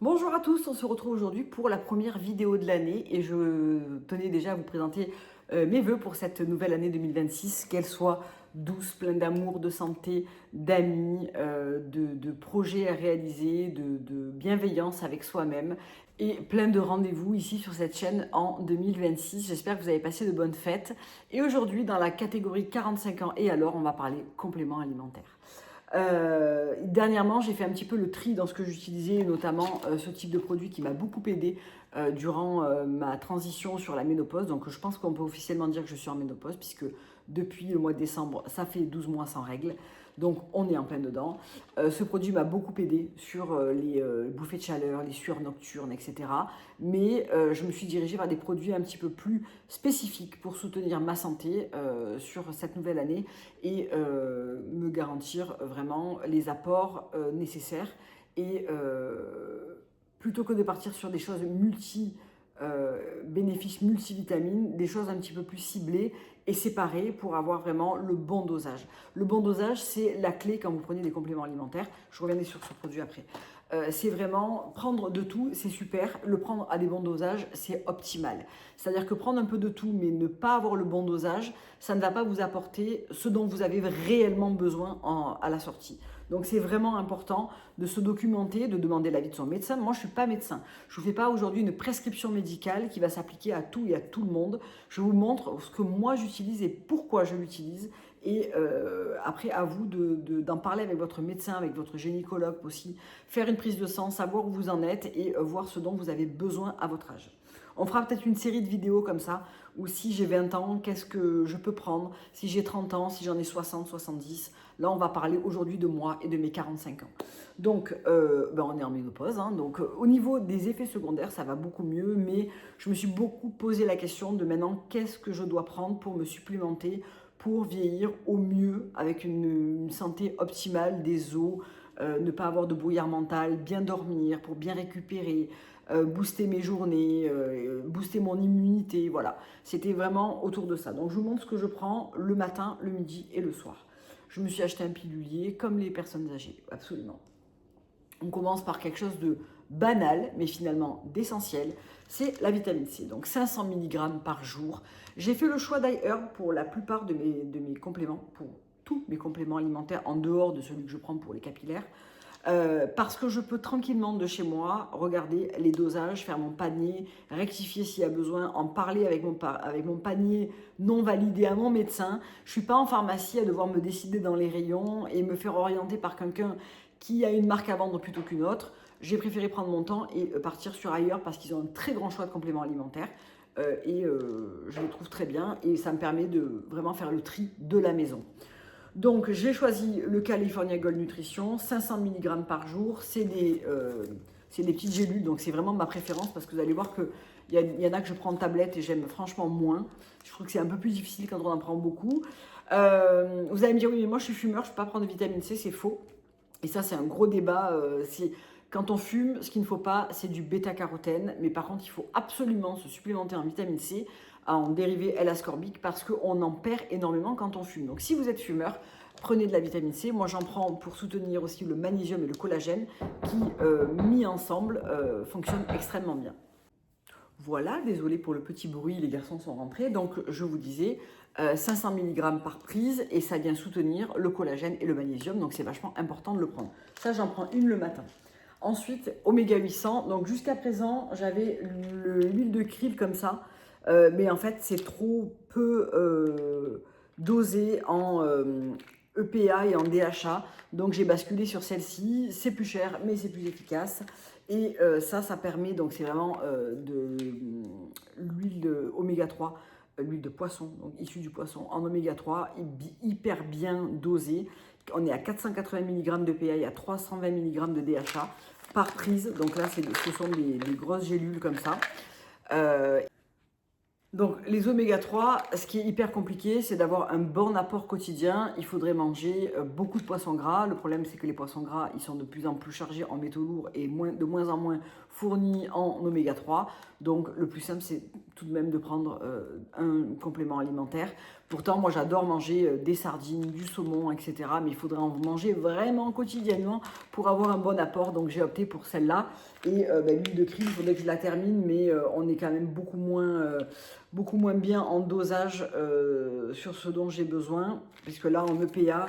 Bonjour à tous, on se retrouve aujourd'hui pour la première vidéo de l'année et je tenais déjà à vous présenter mes vœux pour cette nouvelle année 2026, qu'elle soit douce, pleine d'amour, de santé, d'amis, de projets à réaliser, de bienveillance avec soi-même et plein de rendez-vous ici sur cette chaîne en 2026. J'espère que vous avez passé de bonnes fêtes et aujourd'hui dans la catégorie 45 ans et alors on va parler compléments alimentaires. Dernièrement, j'ai fait un petit peu le tri dans ce que j'utilisais, notamment ce type de produit qui m'a beaucoup aidé durant ma transition sur la ménopause. Donc je pense qu'on peut officiellement dire que je suis en ménopause, puisque depuis le mois de décembre, ça fait 12 mois sans règles. Donc on est en plein dedans. Ce produit m'a beaucoup aidé sur les bouffées de chaleur, les sueurs nocturnes, etc. Mais je me suis dirigée vers des produits un petit peu plus spécifiques pour soutenir ma santé sur cette nouvelle année et me garantir vraiment les apports nécessaires. Et plutôt que de partir sur des choses bénéfices multivitamines, des choses un petit peu plus ciblées et séparées pour avoir vraiment le bon dosage. Le bon dosage, c'est la clé quand vous prenez des compléments alimentaires. Je reviendrai sur ce produit après. C'est vraiment prendre de tout, c'est super. Le prendre à des bons dosages, c'est optimal. C'est-à-dire que prendre un peu de tout, mais ne pas avoir le bon dosage, ça ne va pas vous apporter ce dont vous avez réellement besoin à la sortie. Donc c'est vraiment important de se documenter, de demander l'avis de son médecin. Moi, je ne suis pas médecin. Je ne vous fais pas aujourd'hui une prescription médicale qui va s'appliquer à tout et à tout le monde. Je vous montre ce que moi j'utilise et pourquoi je l'utilise. Et après, à vous d'en parler avec votre médecin, avec votre gynécologue aussi, faire une prise de sang, savoir où vous en êtes et voir ce dont vous avez besoin à votre âge. On fera peut-être une série de vidéos comme ça, où si j'ai 20 ans, qu'est-ce que je peux prendre, si j'ai 30 ans, si j'en ai 60, 70. Là, on va parler aujourd'hui de moi et de mes 45 ans. Donc, on est en ménopause. Hein, donc, au niveau des effets secondaires, ça va beaucoup mieux, mais je me suis beaucoup posé la question de maintenant, qu'est-ce que je dois prendre pour me supplémenter, pour vieillir au mieux, avec une santé optimale des os, ne pas avoir de brouillard mental, bien dormir, pour bien récupérer, booster mes journées, booster mon immunité, voilà. C'était vraiment autour de ça. Donc je vous montre ce que je prends le matin, le midi et le soir. Je me suis acheté un pilulier comme les personnes âgées, absolument. On commence par quelque chose de banal, mais finalement d'essentiel, c'est la vitamine C. Donc 500 mg par jour. J'ai fait le choix d'ailleurs pour la plupart de mes compléments, pour tous mes compléments alimentaires, en dehors de celui que je prends pour les capillaires, parce que je peux tranquillement de chez moi regarder les dosages, faire mon panier, rectifier s'il y a besoin, en parler avec mon panier non validé à mon médecin. Je ne suis pas en pharmacie à devoir me décider dans les rayons et me faire orienter par quelqu'un qui a une marque à vendre plutôt qu'une autre. J'ai préféré prendre mon temps et partir sur ailleurs parce qu'ils ont un très grand choix de compléments alimentaires. Je les trouve très bien et ça me permet de vraiment faire le tri de la maison. Donc j'ai choisi le California Gold Nutrition, 500 mg par jour, c'est des petites gélules, donc c'est vraiment ma préférence parce que vous allez voir qu'il y en a que je prends en tablette et j'aime franchement moins. Je trouve que c'est un peu plus difficile quand on en prend beaucoup. Vous allez me dire, oui mais moi je suis fumeur, je ne peux pas prendre de vitamine C, c'est faux. Et ça c'est un gros débat. Quand on fume, ce qu'il ne faut pas, c'est du bêta-carotène, mais par contre il faut absolument se supplémenter en vitamine C en dérivé L-ascorbique parce qu'on en perd énormément quand on fume. Donc si vous êtes fumeur, prenez de la vitamine C. Moi j'en prends pour soutenir aussi le magnésium et le collagène qui, mis ensemble, fonctionnent extrêmement bien. Voilà, désolé pour le petit bruit, les garçons sont rentrés. Donc je vous disais, 500 mg par prise et ça vient soutenir le collagène et le magnésium. Donc c'est vachement important de le prendre. Ça, j'en prends une le matin. Ensuite, oméga 800. Donc jusqu'à présent, j'avais l'huile de krill comme ça. Mais en fait, c'est trop peu dosé en EPA et en DHA. Donc j'ai basculé sur celle-ci. C'est plus cher, mais c'est plus efficace. Et ça permet, donc c'est vraiment de l'huile oméga 3, l'huile de poisson, donc issue du poisson en oméga 3, hyper bien dosée. On est à 480 mg de PA et à 320 mg de DHA par prise. Donc là, ce sont des grosses gélules comme ça. Donc les oméga 3, ce qui est hyper compliqué, c'est d'avoir un bon apport quotidien. Il faudrait manger beaucoup de poissons gras. Le problème, c'est que les poissons gras, ils sont de plus en plus chargés en métaux lourds et de moins en moins fournis en oméga 3. Donc le plus simple, c'est tout de même de prendre un complément alimentaire. Pourtant, moi, j'adore manger des sardines, du saumon, etc. Mais il faudrait en manger vraiment quotidiennement pour avoir un bon apport. Donc, j'ai opté pour celle-là. Et l'huile de krill, il faudrait que je la termine, mais on est quand même beaucoup moins bien en dosage sur ce dont j'ai besoin. Puisque là, en EPA,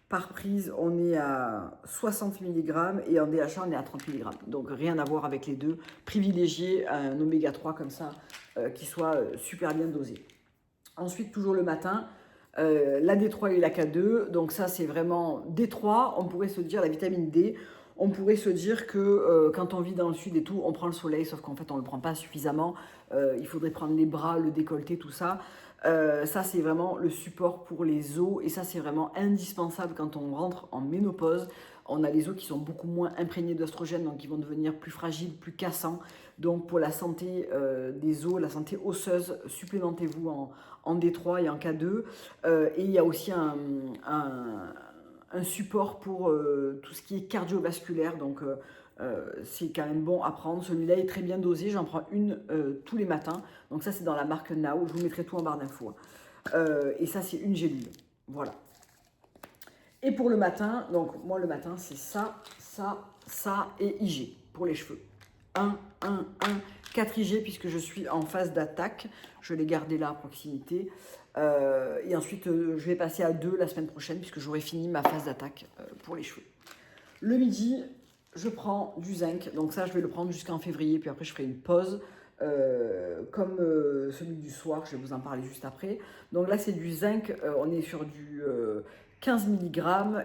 par prise, on est à 60 mg et en DHA, on est à 30 mg. Donc, rien à voir avec les deux. Privilégier un oméga 3 comme ça, qui soit super bien dosé. Ensuite, toujours le matin, la D3 et la K2. Donc ça, c'est vraiment D3. On pourrait se dire, la vitamine D, on pourrait se dire que quand on vit dans le sud et tout, on prend le soleil, sauf qu'en fait, on ne le prend pas suffisamment. Il faudrait prendre les bras, le décolleté, tout ça. Ça, c'est vraiment le support pour les os. Et ça, c'est vraiment indispensable quand on rentre en ménopause. On a les os qui sont beaucoup moins imprégnés d'oestrogène, donc ils vont devenir plus fragiles, plus cassants. Donc pour la santé des os, la santé osseuse, supplémentez-vous en D3 et en K2. Et il y a aussi un support pour tout ce qui est cardiovasculaire. Donc c'est quand même bon à prendre. Celui-là est très bien dosé. J'en prends une tous les matins. Donc ça, c'est dans la marque Now. Je vous mettrai tout en barre d'infos. Et ça, c'est une gélule. Voilà. Et pour le matin, donc moi le matin, c'est ça, ça, ça et IG pour les cheveux. 4 IG puisque je suis en phase d'attaque. Je l'ai gardé là à proximité. Et ensuite, je vais passer à 2 la semaine prochaine puisque j'aurai fini ma phase d'attaque pour les cheveux. Le midi, je prends du zinc. Donc ça, je vais le prendre jusqu'en février. Puis après, je ferai une pause comme celui du soir. Je vais vous en parler juste après. Donc là, c'est du zinc. On est sur du 15 mg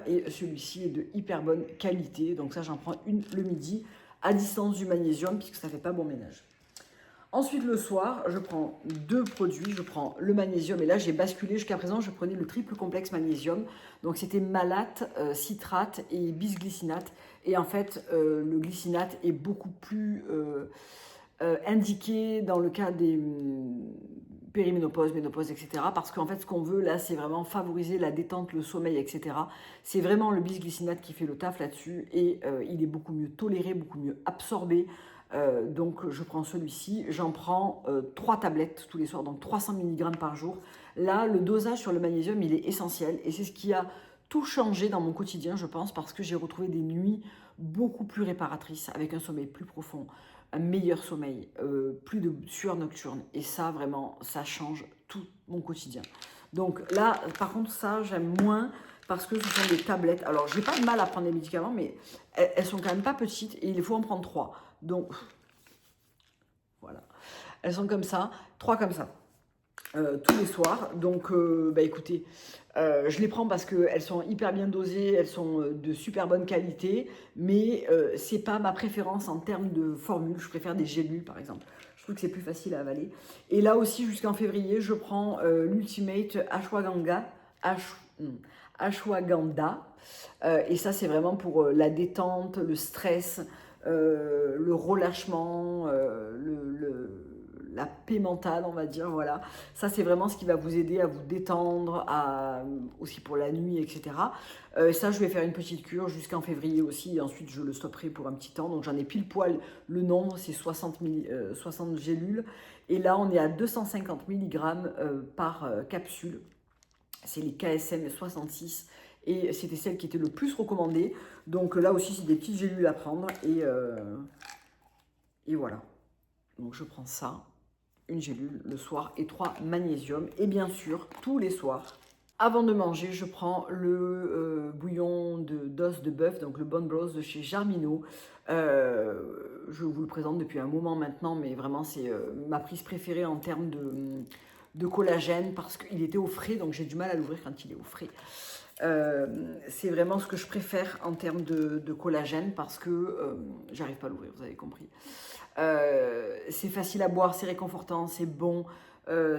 et celui-ci est de hyper bonne qualité. Donc ça, j'en prends une le midi à distance du magnésium puisque ça ne fait pas bon ménage. Ensuite, le soir, je prends 2 produits. Je prends le magnésium et là, j'ai basculé. Jusqu'à présent, je prenais le triple complexe magnésium. Donc, c'était malate, citrate et bisglycinate. Et en fait, le glycinate est beaucoup plus indiqué dans le cas des périménopause, ménopause, etc. Parce qu'en fait, ce qu'on veut là, c'est vraiment favoriser la détente, le sommeil, etc. C'est vraiment le bisglycinate qui fait le taf là-dessus et il est beaucoup mieux toléré, beaucoup mieux absorbé. Donc je prends celui-ci, j'en prends 3 tablettes tous les soirs, donc 300 mg par jour. Là, le dosage sur le magnésium, il est essentiel et c'est ce qui a tout changé dans mon quotidien, je pense, parce que j'ai retrouvé des nuits beaucoup plus réparatrices, avec un sommeil plus profond, un meilleur sommeil, plus de sueur nocturne. Et ça, vraiment, ça change tout mon quotidien. Donc là, par contre, ça, j'aime moins parce que ce sont des tablettes. Alors, j'ai pas de mal à prendre des médicaments, mais elles sont quand même pas petites et il faut en prendre 3. Donc, voilà. Elles sont comme ça, 3 comme ça, tous les soirs. Donc, écoutez, je les prends parce qu'elles sont hyper bien dosées, elles sont de super bonne qualité, mais c'est pas ma préférence en termes de formule. Je préfère des gélules, par exemple. Je trouve que c'est plus facile à avaler. Et là aussi, jusqu'en février, je prends l'Ultimate Ashwagandha. Et ça, c'est vraiment pour la détente, le stress, le relâchement, la paix mentale, on va dire, voilà. Ça, c'est vraiment ce qui va vous aider à vous détendre, aussi pour la nuit, etc. Ça, je vais faire une petite cure jusqu'en février aussi, et ensuite, je le stopperai pour un petit temps. Donc, j'en ai pile poil le nombre, c'est 60 gélules. Et là, on est à 250 mg par capsule. C'est les KSM 66 et c'était celle qui était le plus recommandée. Donc là aussi, c'est des petites gélules à prendre et voilà. Donc je prends ça, une gélule le soir et 3 magnésium. Et bien sûr, tous les soirs, avant de manger, je prends le bouillon d'os de bœuf, donc le bone broth de chez Jarmino. Je vous le présente depuis un moment maintenant, mais vraiment c'est ma prise préférée en termes de collagène parce qu'il était au frais, donc j'ai du mal à l'ouvrir quand il est au frais. C'est vraiment ce que je préfère en termes de collagène parce que j'arrive pas à l'ouvrir, vous avez compris. C'est facile à boire, c'est réconfortant, c'est bon,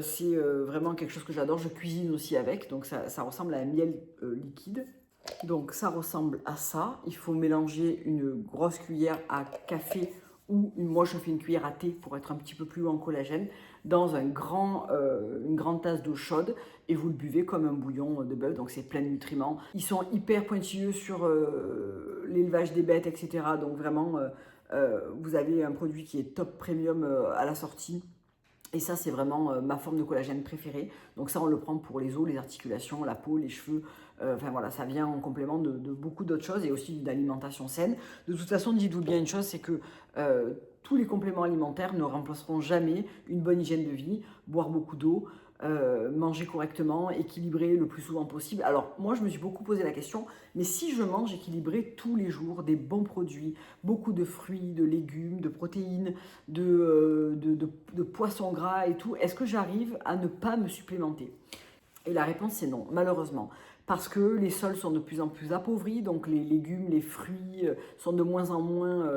c'est vraiment quelque chose que j'adore. Je cuisine aussi avec, donc ça ressemble à un miel liquide. Donc ça ressemble à ça. Il faut mélanger une grosse cuillère à café ou moi je fais une cuillère à thé pour être un petit peu plus haut en collagène dans une grande tasse d'eau chaude et vous le buvez comme un bouillon de bœuf, donc c'est plein de nutriments. Ils sont hyper pointilleux sur l'élevage des bêtes, etc. Donc vraiment, vous avez un produit qui est top premium à la sortie Et ça, c'est vraiment ma forme de collagène préférée. Donc ça, on le prend pour les os, les articulations, la peau, les cheveux. Enfin voilà, ça vient en complément de beaucoup d'autres choses et aussi d'une alimentation saine. De toute façon, dites-vous bien une chose, c'est que tous les compléments alimentaires ne remplaceront jamais une bonne hygiène de vie, boire beaucoup d'eau, manger correctement, équilibrer le plus souvent possible. Alors moi, je me suis beaucoup posé la question, mais si je mange équilibré tous les jours, des bons produits, beaucoup de fruits, de légumes, de protéines, de poissons gras et tout, est-ce que j'arrive à ne pas me supplémenter? Et la réponse c'est non, malheureusement. Parce que les sols sont de plus en plus appauvris, donc les légumes, les fruits sont de moins en moins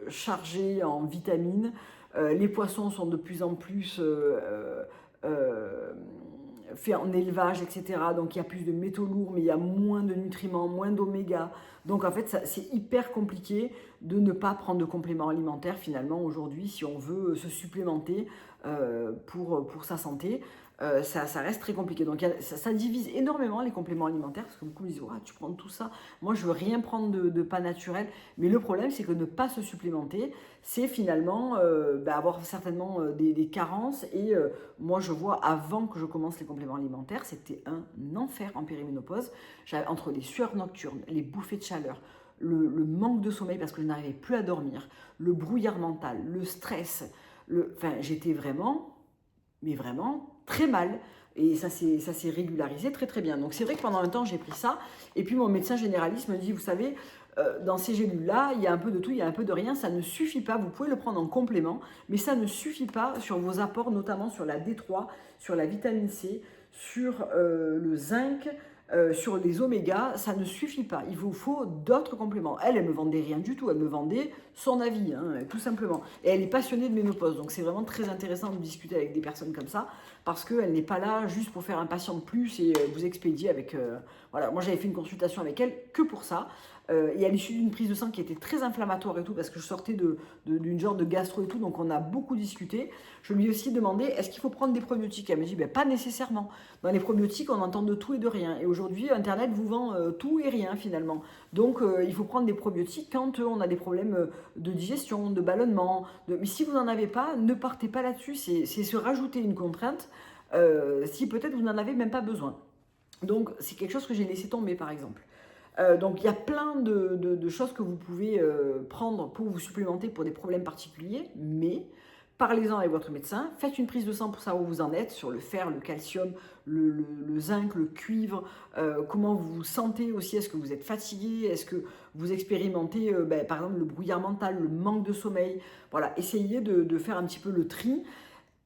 chargés en vitamines. Les poissons sont de plus en plus faits en élevage, etc. Donc il y a plus de métaux lourds, mais il y a moins de nutriments, moins d'oméga. Donc en fait, c'est hyper compliqué de ne pas prendre de compléments alimentaires finalement aujourd'hui si on veut se supplémenter pour sa santé. Ça reste très compliqué. Donc ça divise énormément les compléments alimentaires parce que beaucoup me disent ouais, tu prends tout ça. Moi, je veux rien prendre de pas naturel. Mais le problème, c'est que ne pas se supplémenter, c'est finalement avoir certainement des carences. Et moi, je vois avant que je commence les compléments alimentaires, c'était un enfer en périménopause. Entre les sueurs nocturnes, les bouffées de chaleur, le manque de sommeil parce que je n'arrivais plus à dormir, le brouillard mental, le stress. Enfin, j'étais vraiment, mais vraiment très mal. Et ça s'est régularisé très très bien. Donc c'est vrai que pendant un temps j'ai pris ça. Et puis mon médecin généraliste me dit, vous savez, dans ces gélules-là, il y a un peu de tout, il y a un peu de rien. Ça ne suffit pas. Vous pouvez le prendre en complément, mais ça ne suffit pas sur vos apports, notamment sur la D3, sur la vitamine C, sur le zinc. Sur les omégas, ça ne suffit pas. Il vous faut d'autres compléments. Elle me vendait rien du tout. Elle me vendait son avis, hein, tout simplement. Et elle est passionnée de ménopause. Donc c'est vraiment très intéressant de discuter avec des personnes comme ça parce qu'elle n'est pas là juste pour faire un patient de plus et vous expédier avec... voilà, moi j'avais fait une consultation avec elle que pour ça. Et à l'issue d'une prise de sang qui était très inflammatoire et tout, parce que je sortais d'une genre de gastro et tout, donc on a beaucoup discuté. Je lui ai aussi demandé, est-ce qu'il faut prendre des probiotiques? Elle m'a dit, ben, pas nécessairement. Dans les probiotiques, on entend de tout et de rien. Et aujourd'hui, Internet vous vend tout et rien finalement. Donc il faut prendre des probiotiques quand on a des problèmes de digestion, de ballonnement. Mais si vous n'en avez pas, ne partez pas là-dessus. C'est se rajouter une contrainte si peut-être vous n'en avez même pas besoin. Donc c'est quelque chose que j'ai laissé tomber par exemple. Donc il y a plein de choses que vous pouvez prendre pour vous supplémenter pour des problèmes particuliers, mais parlez-en avec votre médecin, faites une prise de sang pour savoir où vous en êtes, sur le fer, le calcium, le zinc, le cuivre, comment vous vous sentez aussi, est-ce que vous êtes fatigué, est-ce que vous expérimentez par exemple le brouillard mental, le manque de sommeil, voilà, essayez de faire un petit peu le tri.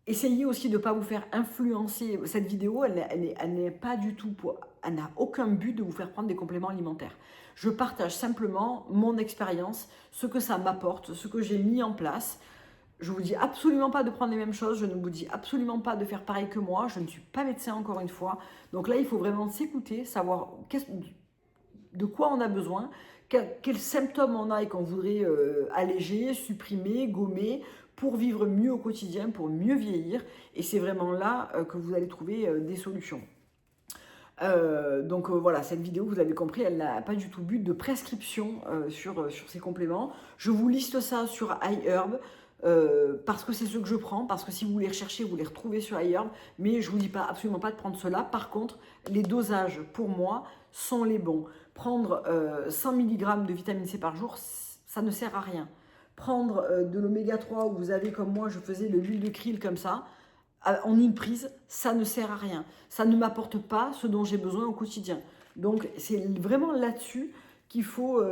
Essayez aussi de ne pas vous faire influencer. Cette vidéo, elle n'est pas du tout elle n'a aucun but de vous faire prendre des compléments alimentaires. Je partage simplement mon expérience, ce que ça m'apporte, ce que j'ai mis en place. Je ne vous dis absolument pas de prendre les mêmes choses, je ne vous dis absolument pas de faire pareil que moi, je ne suis pas médecin encore une fois. Donc là, il faut vraiment s'écouter, savoir de quoi on a besoin, quels symptômes on a et qu'on voudrait alléger, supprimer, gommer, pour vivre mieux au quotidien, pour mieux vieillir. Et c'est vraiment là que vous allez trouver des solutions. Donc voilà, cette vidéo, vous avez compris, elle n'a pas du tout but de prescription sur ces compléments. Je vous liste ça sur iHerb. Parce que c'est ce que je prends, parce que si vous les recherchez, vous les retrouvez sur iHerb, mais je ne vous dis pas absolument pas de prendre cela. Par contre, les dosages pour moi sont les bons. Prendre 100 mg de vitamine C par jour, ça ne sert à rien. Prendre de l'oméga 3 où vous avez comme moi, je faisais de l'huile de krill comme ça, en une prise, ça ne sert à rien. Ça ne m'apporte pas ce dont j'ai besoin au quotidien. Donc c'est vraiment là-dessus qu'il faut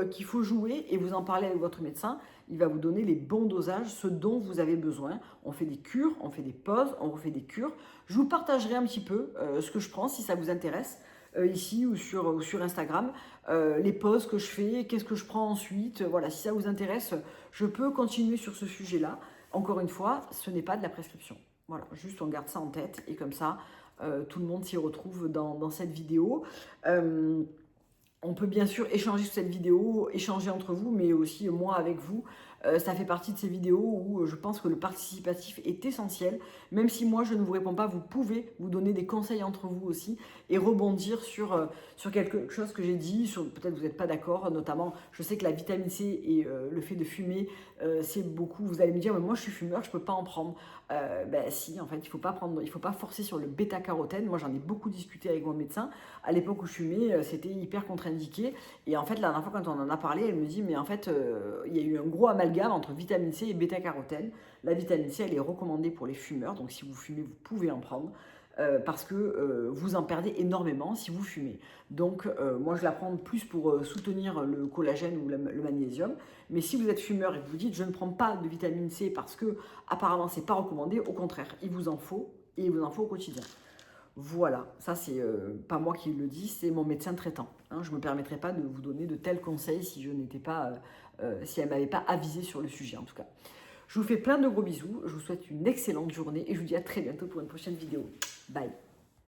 jouer et vous en parler avec votre médecin. Il va vous donner les bons dosages, ce dont vous avez besoin. On fait des cures, on fait des pauses, on refait des cures. Je vous partagerai un petit peu ce que je prends si ça vous intéresse, ici ou sur Instagram. Les pauses que je fais, qu'est-ce que je prends ensuite. Voilà, si ça vous intéresse, je peux continuer sur ce sujet-là. Encore une fois, ce n'est pas de la prescription. Voilà, juste on garde ça en tête et comme ça, tout le monde s'y retrouve dans cette vidéo. On peut bien sûr échanger sur cette vidéo, échanger entre vous, mais aussi moi avec vous. Ça fait partie de ces vidéos où je pense que le participatif est essentiel. Même si moi, je ne vous réponds pas, vous pouvez vous donner des conseils entre vous aussi et rebondir sur quelque chose que j'ai dit. Peut-être vous n'êtes pas d'accord, notamment, je sais que la vitamine C et le fait de fumer, c'est beaucoup. Vous allez me dire, mais moi, je suis fumeur, je ne peux pas en prendre. Ben si, en fait, il faut pas forcer sur le bêta-carotène. Moi, j'en ai beaucoup discuté avec mon médecin. À l'époque où je fumais, c'était hyper contre-indiqué. Et en fait, la dernière fois, quand on en a parlé, elle me dit, mais en fait, il y a eu un gros amalgame entre vitamine C et bêta-carotène. La vitamine C, elle est recommandée pour les fumeurs. Donc, si vous fumez, vous pouvez en prendre. Parce que vous en perdez énormément si vous fumez. Donc, moi, je la prends plus pour soutenir le collagène ou le magnésium. Mais si vous êtes fumeur et que vous dites, je ne prends pas de vitamine C parce que apparemment, c'est pas recommandé, au contraire, il vous en faut et il vous en faut au quotidien. Voilà, ça c'est pas moi qui le dis, c'est mon médecin traitant. Hein. Je ne me permettrais pas de vous donner de tels conseils si je n'étais pas, si elle ne m'avait pas avisé sur le sujet en tout cas. Je vous fais plein de gros bisous, je vous souhaite une excellente journée et je vous dis à très bientôt pour une prochaine vidéo. Bye.